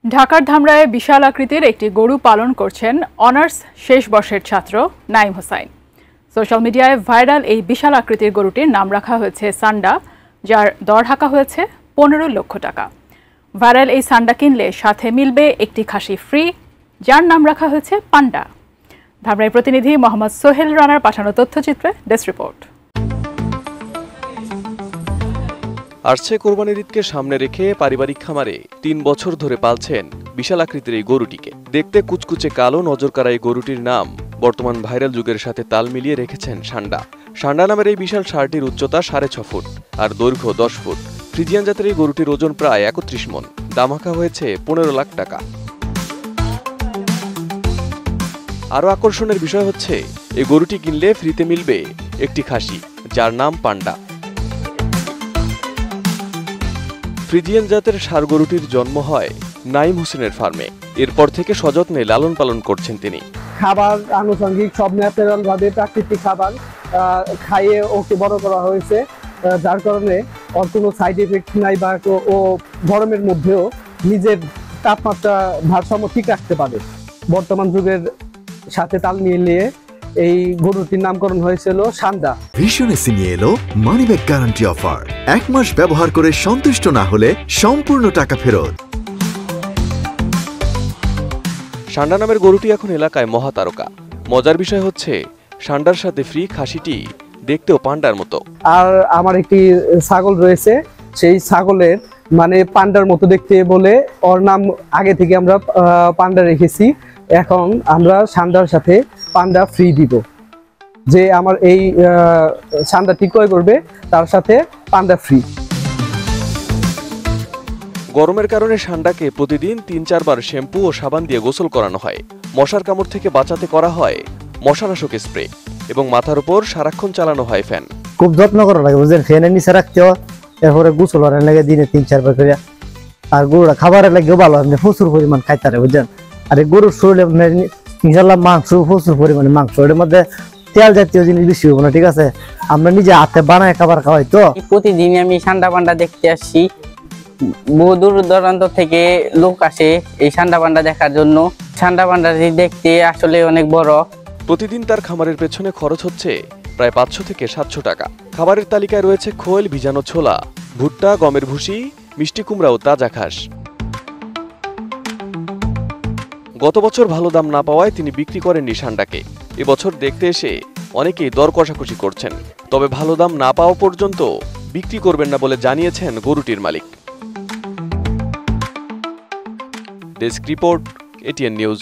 ঢাকার ধামরায়ে বিশাল আকৃতির একটি গরু পালন করছেন অনার্স শেষ বর্ষের ছাত্র নাইম হোসাইন। সোশ্যাল মিডিয়ায় ভাইরাল এই বিশাল আকৃতির গরুটির নাম রাখা হয়েছে সান্ডা, যার দর হাঁকা হয়েছে 15 লক্ষ টাকা। ভাইরাল এই সান্ডা কিনলে সাথে মিলবে একটি খাসি ফ্রি, যার নাম রাখা হয়েছে পান্ডা। ধামরাই প্রতিনিধি মোহাম্মদ সোহেল রানার পাঠানো তথ্যচিত্রে ডেস্ক রিপোর্ট। আসছে কোরবানির ঈদকে সামনে রেখে পারিবারিক খামারে 3 বছর ধরে পালছেন বিশাল আকৃতির এই গরুটিকে। দেখতে কুচকুচে কালো নজরকাড়া এই গরুটির নাম বর্তমান ভাইরাল যুগের সাথে তাল মিলিয়ে রেখেছেন সান্ডা। সান্ডা নামের এই বিশাল ষাঁড়টির উচ্চতা 6.5 ফুট আর দৈর্ঘ্য 10 ফুট। ফ্রিজিয়ান জাতের এই গরুটির ওজন প্রায় 31 মণ। দাম হাঁকা হয়েছে 15 লাখ টাকা। আরও আকর্ষণের বিষয় হচ্ছে এই গরুটি কিনলে ফ্রিতে মিলবে একটি খাসি, যার নাম পান্ডা। ফ্রিজিয়ান জাতের ষাঁড় গরুটির জন্ম হয় নাইম হোসেনের ফার্মে। এরপর থেকে সযত্নে লালন পালন করছেন তিনি। খাবার আনুষঙ্গিক সব ন্যাচারাল ভাবে প্রাকৃতিক খাবার খাইয়ে ওকে বড় করা হয়েছে, যার কারণে ওর কোনো সাইড এফেক্ট নাই বা ও গরমের মধ্যেও নিজের তাপমাত্রা ভারসাম্য ঠিক রাখতে পারে। বর্তমান যুগের সাথে তাল মিলিয়ে এই গরুটির নামকরণ হয়েছিল সান্ডা। ভীষণ এসে নিয়ে এলো মানি ব্যাক গ্যারান্টি অফার। 1 মাস ব্যবহার করে সন্তুষ্ট না হলে সম্পূর্ণ টাকা ফেরত। সান্ডা নামের গরুটি এখন এলাকায় মহাতারকা। মজার বিষয় হচ্ছে সান্ডার সাথে ফ্রি খাসিটি দেখতেও পান্ডার মতো। আর আমার একটি ছাগল রয়েছে, সেই ছাগলের মানে পান্ডার মতো দেখতে বলে ওর নাম আগে থেকে আমরা পান্ডা রেখেছি। এখন আমরা সান্ডার সাথে পান্ডা ফ্রি দিব। যে আমার এই সান্ডাটি ক্রয় করবে তার সাথে পান্ডা ফ্রি। গরমের কারণে সান্ডাকে প্রতিদিন 3-4 বার শ্যাম্পু ও সাবান দিয়ে গোসল করানো হয়। মশার কামড় থেকে বাঁচাতে করা হয় মশানাশক স্প্রে এবং মাথার উপর সারাক্ষণ চালানো হয় ফ্যান। খুব যত্ন করা লাগে, বুঝলেন, ফ্যানের নিচে রাখতে হয়, এরপরে গোসল করার লাগে দিনে 3-4 বার করে। আর গরুটা খাবারের লাগেও ভালো, আপনি প্রচুর পরিমাণ খাইতে পারে, বুঝলেন। আর এই গরুর শরীরে ইনশাল্লাহ মাংস, প্রচুর পরিমাণে মাংস, এর মধ্যে তেল জাতীয় জিনিস বেশি হবে না, ঠিক আছে। আমরা নিজে হাতে বানায় খাবার খাওয়াই তো। প্রতিদিন আমি সান্ডা পান্ডা দেখতে আসছি, বহু দূর দূরান্ত থেকে লোক আসে এই সান্ডা পান্ডা দেখার জন্য। সান্ডা পান্ডাটি দেখতে আসলে অনেক বড়। প্রতিদিন তার খামারের পেছনে খরচ হচ্ছে প্রায় 500 থেকে 700 টাকা। খাবারের তালিকায় রয়েছে খোল, ভিজানো ছোলা, ভুট্টা, গমের ভুসি, মিষ্টি কুমড়া ও তাজা ঘাস। গত বছর ভালো দাম না পাওয়ায় তিনি বিক্রি করেননি সান্ডাকে। এবছর দেখতে এসে অনেকেই দর কষাকষি করছেন, তবে ভালো দাম না পাওয়া পর্যন্ত বিক্রি করবেন না বলে জানিয়েছেন গরুটির মালিক। Desk report, ATN news.